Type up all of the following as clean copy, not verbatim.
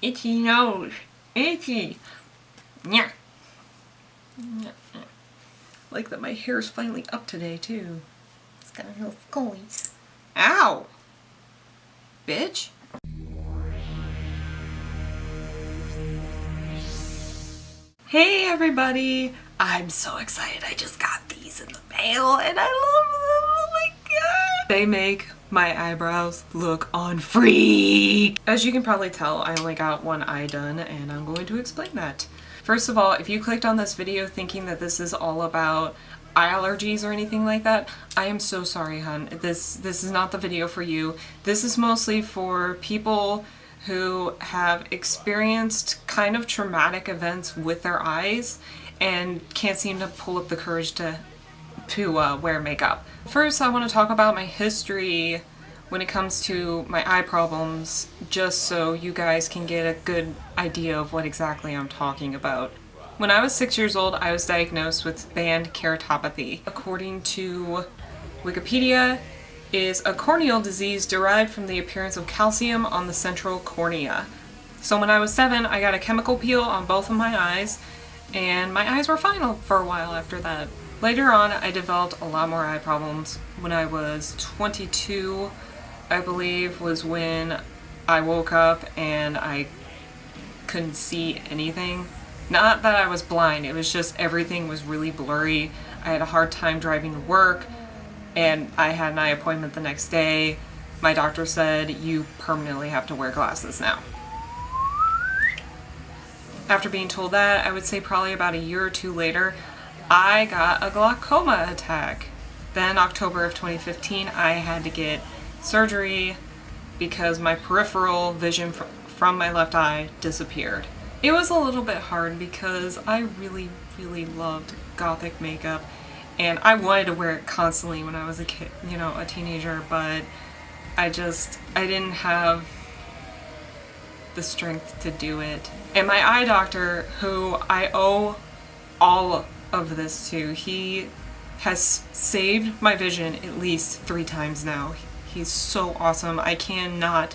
Itchy nose. Itchy. Yeah. Like that my hair's finally up today too. It's got a little scullies. Ow! Bitch. Hey everybody! I'm so excited. I just got these in the mail and I love them. Oh my god! They make my eyebrows look on freak. As you can probably tell, I only got one eye done and I'm going to explain that. First of all, if you clicked on this video thinking that this is all about eye allergies or anything like that, I am so sorry, hun. This is not the video for you. This is mostly for people who have experienced kind of traumatic events with their eyes and can't seem to pull up the courage to wear makeup. First, I want to talk about my history when it comes to my eye problems, just so you guys can get a good idea of what exactly I'm talking about. When I was 6 years old, I was diagnosed with band keratopathy. According to Wikipedia, is a corneal disease derived from the appearance of calcium on the central cornea. So when I was 7, I got a chemical peel on both of my eyes, and my eyes were fine for a while after that. Later on, I developed a lot more eye problems. When I was 22, I believe, was when I woke up and I couldn't see anything. Not that I was blind, it was just everything was really blurry. I had a hard time driving to work, and I had an eye appointment the next day. My doctor said, you permanently have to wear glasses now. After being told that, I would say probably about a year or two later, I got a glaucoma attack. Then October of 2015, I had to get surgery because my peripheral vision from my left eye disappeared. It was a little bit hard because I really, really loved Gothic makeup and I wanted to wear it constantly when I was a kid, a teenager, but I didn't have the strength to do it. And my eye doctor, who I owe all of this to, he has saved my vision at least 3 times now. He's so awesome. I cannot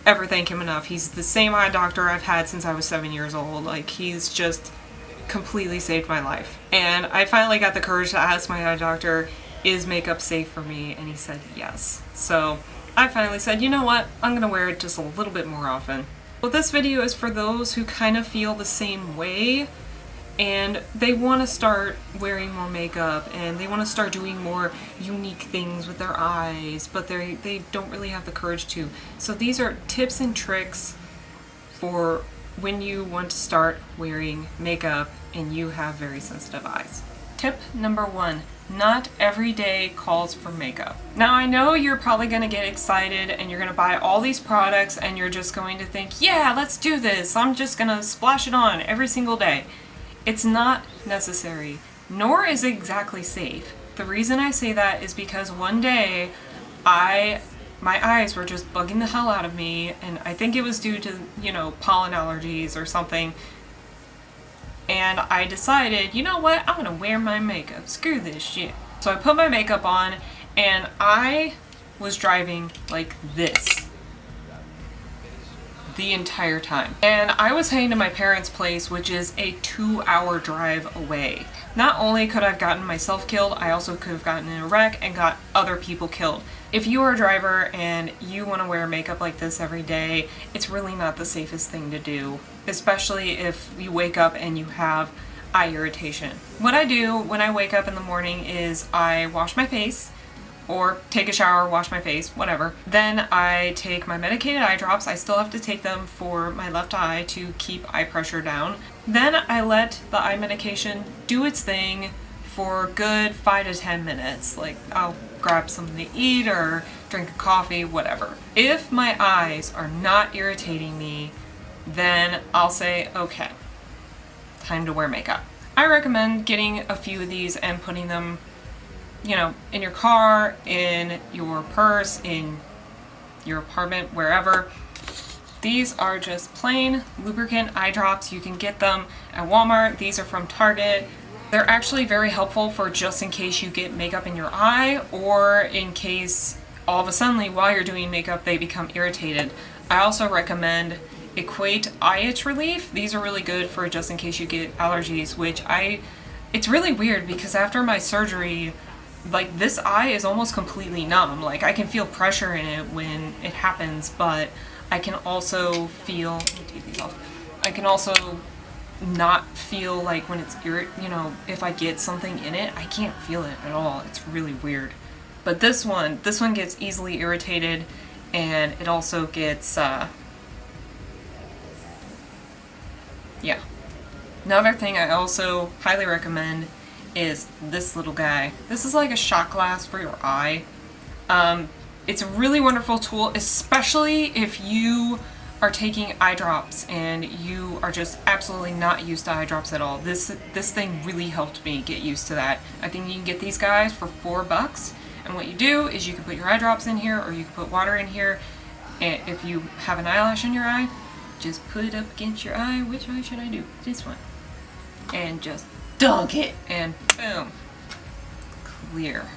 ever thank him enough. He's the same eye doctor I've had since I was 7 years old. Like, he's just completely saved my life. And I finally got the courage to ask my eye doctor, is makeup safe for me? And he said yes. So I finally said, you know what? I'm gonna wear it just a little bit more often. Well, this video is for those who kind of feel the same way and they want to start wearing more makeup and they want to start doing more unique things with their eyes, but they don't really have the courage to. So these are tips and tricks for when you want to start wearing makeup and you have very sensitive eyes. Tip number 1. Not every day calls for makeup. Now I know you're probably going to get excited and you're going to buy all these products and you're just going to think, yeah, let's do this. I'm just going to splash it on every single day. It's not necessary, nor is it exactly safe. The reason I say that is because one day my eyes were just bugging the hell out of me, and I think it was due to, pollen allergies or something. And I decided, you know what, I'm gonna wear my makeup. Screw this shit. So I put my makeup on and I was driving like this the entire time. And I was heading to my parents' place, which is a 2-hour drive away. Not only could I have gotten myself killed, I also could have gotten in a wreck and got other people killed. If you are a driver and you want to wear makeup like this every day, it's really not the safest thing to do, especially if you wake up and you have eye irritation. What I do when I wake up in the morning is I wash my face, or take a shower, wash my face, whatever. Then I take my medicated eye drops. I still have to take them for my left eye to keep eye pressure down. Then I let the eye medication do its thing for a good 5 to 10 minutes. Like, I'll grab something to eat or drink a coffee, whatever. If my eyes are not irritating me, then I'll say, okay, time to wear makeup. I recommend getting a few of these and putting them in your car, in your purse, in your apartment, wherever. These are just plain lubricant eye drops. You can get them at Walmart. These are from Target. They're actually very helpful for just in case you get makeup in your eye, or in case all of a sudden while you're doing makeup they become irritated. I also recommend Equate eye itch relief. These are really good for just in case you get allergies, which it's really weird because after my surgery, like this eye is almost completely numb. Like I can feel pressure in it when it happens, but I can also feel, let me take these off. I can also not feel like when it's if I get something in it, I can't feel it at all. It's really weird. But this one gets easily irritated, and it also gets, yeah. Another thing I also highly recommend is this little guy. This is like a shot glass for your eye. It's a really wonderful tool, especially if you are taking eye drops and you are just absolutely not used to eye drops at all. This thing really helped me get used to that. I think you can get these guys for $4, and what you do is you can put your eye drops in here, or you can put water in here, and if you have an eyelash in your eye, just put it up against your eye. Which eye should I do? This one. And just dunk it, and boom, clear.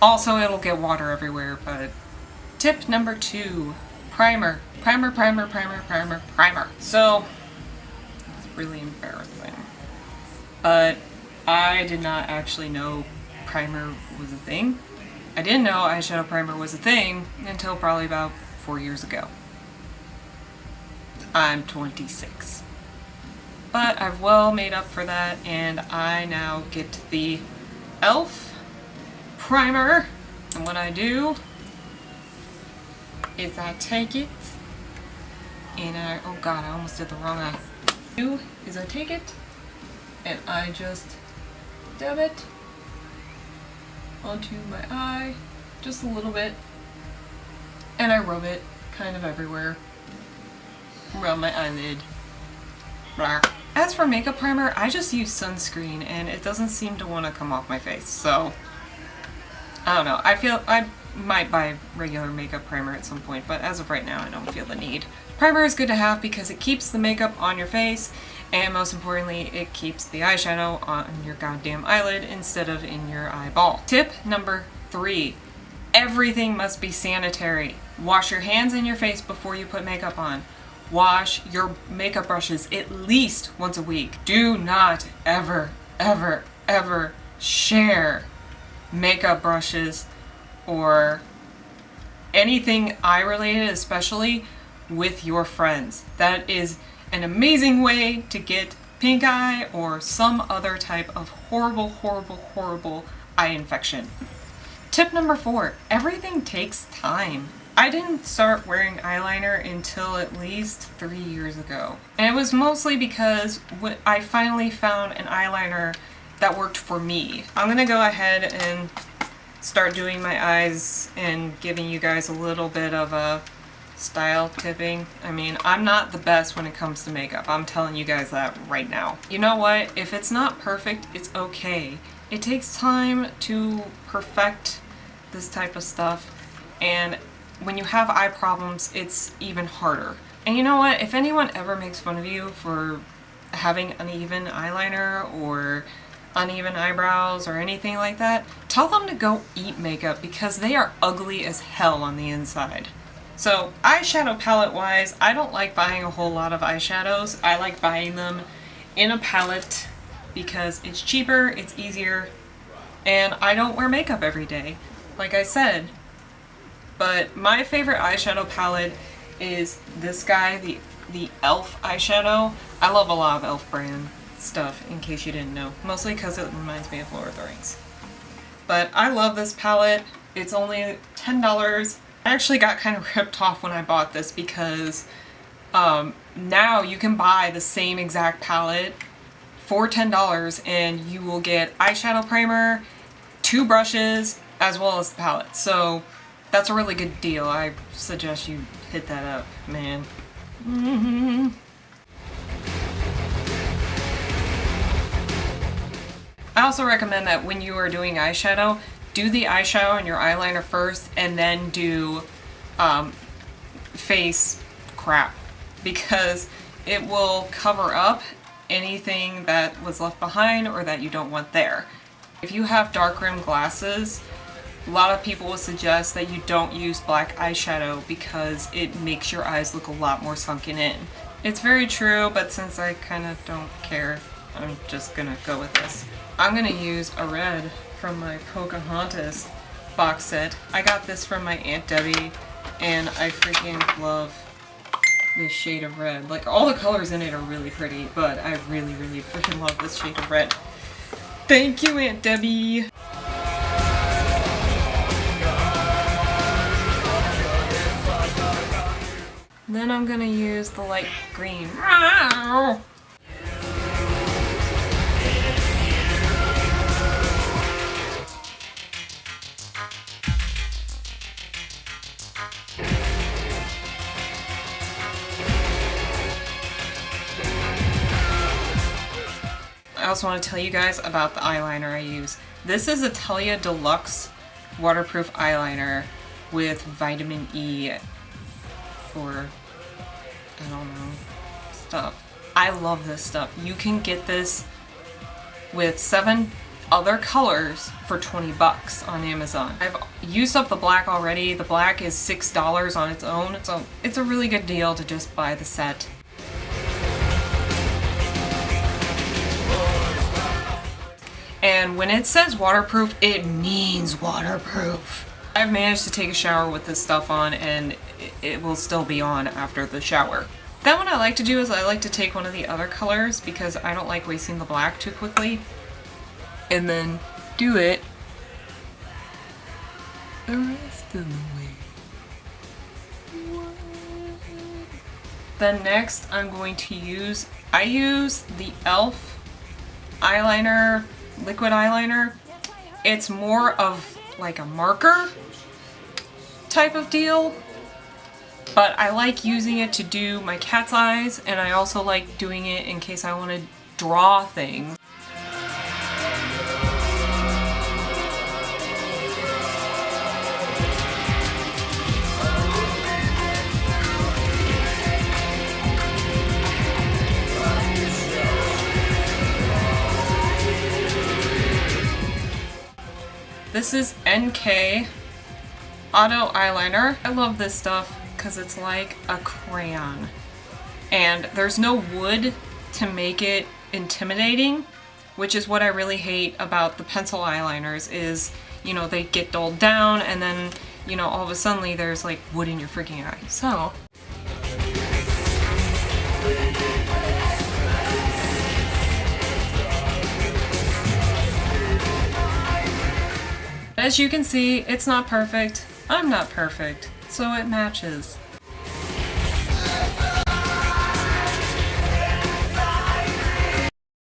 Also, it'll get water everywhere, but tip number 2, primer. Primer. So, it's really embarrassing, but I did not actually know primer was a thing. I didn't know eyeshadow primer was a thing until probably about 4 years ago. I'm 26. But I've well made up for that, and I now get the e.l.f. primer. And what I do is I take it and oh god, I almost did the wrong eye. I take it and I just dab it onto my eye just a little bit, and I rub it kind of everywhere around my eyelid. Blah. As for makeup primer, I just use sunscreen and it doesn't seem to want to come off my face, so I don't know. I feel I might buy regular makeup primer at some point, but as of right now I don't feel the need. Primer is good to have because it keeps the makeup on your face, and most importantly, it keeps the eyeshadow on your goddamn eyelid instead of in your eyeball. Tip number 3. Everything must be sanitary. Wash your hands and your face before you put makeup on. Wash your makeup brushes at least once a week. Do not ever, ever, ever share makeup brushes or anything eye related, especially with your friends. That is an amazing way to get pink eye or some other type of horrible, horrible, horrible eye infection. Tip number 4, everything takes time. I didn't start wearing eyeliner until at least 3 years ago. And it was mostly because I finally found an eyeliner that worked for me. I'm gonna go ahead and start doing my eyes and giving you guys a little bit of a style tipping. I mean, I'm not the best when it comes to makeup. I'm telling you guys that right now. You know what? If it's not perfect, it's okay. It takes time to perfect this type of stuff, and when you have eye problems, it's even harder. And you know what? If anyone ever makes fun of you for having uneven eyeliner or uneven eyebrows or anything like that, tell them to go eat makeup because they are ugly as hell on the inside. So eyeshadow palette wise, I don't like buying a whole lot of eyeshadows. I like buying them in a palette because it's cheaper, it's easier, and I don't wear makeup every day, like I said. But my favorite eyeshadow palette is this guy, the e.l.f. eyeshadow. I love a lot of e.l.f. brand stuff, in case you didn't know. Mostly because it reminds me of Lord of the Rings. But I love this palette. It's only $10. I actually got kind of ripped off when I bought this because now you can buy the same exact palette for $10 and you will get eyeshadow primer, 2 brushes, as well as the palette. So that's a really good deal. I suggest you hit that up, man. I also recommend that when you are doing eyeshadow, do the eyeshadow and your eyeliner first, and then do face crap, because it will cover up anything that was left behind or that you don't want there. If you have dark rimmed glasses, A lot of people will suggest that you don't use black eyeshadow because it makes your eyes look a lot more sunken in. It's very true, but since I kind of don't care, I'm just gonna go with this. I'm gonna use a red from my Pocahontas box set. I got this from my Aunt Debbie, and I freaking love this shade of red. Like, all the colors in it are really pretty, but I really, really freaking love this shade of red. Thank you, Aunt Debbie! Then I'm gonna use the light green. I also want to tell you guys about the eyeliner I use. This is a Talia Deluxe waterproof eyeliner with vitamin E for, I don't know, stuff. I love this stuff. You can get this with 7 other colors for 20 bucks on Amazon. I've used up the black already. The black is $6 on its own, so it's a really good deal to just buy the set. And when it says waterproof, it means waterproof. I've managed to take a shower with this stuff on, and it will still be on after the shower. Then what I like to do is I like to take one of the other colors because I don't like wasting the black too quickly, and then do it the rest of the way. Then next I'm going to use the e.l.f. eyeliner, liquid eyeliner. It's more of like a marker type of deal, but I like using it to do my cat's eyes, and I also like doing it in case I want to draw things. This is NK Auto Eyeliner. I love this stuff because it's like a crayon. And there's no wood to make it intimidating, which is what I really hate about the pencil eyeliners is, you know, they get dulled down and then, you know, all of a sudden there's like wood in your freaking eye. So as you can see, it's not perfect. I'm not perfect, so it matches.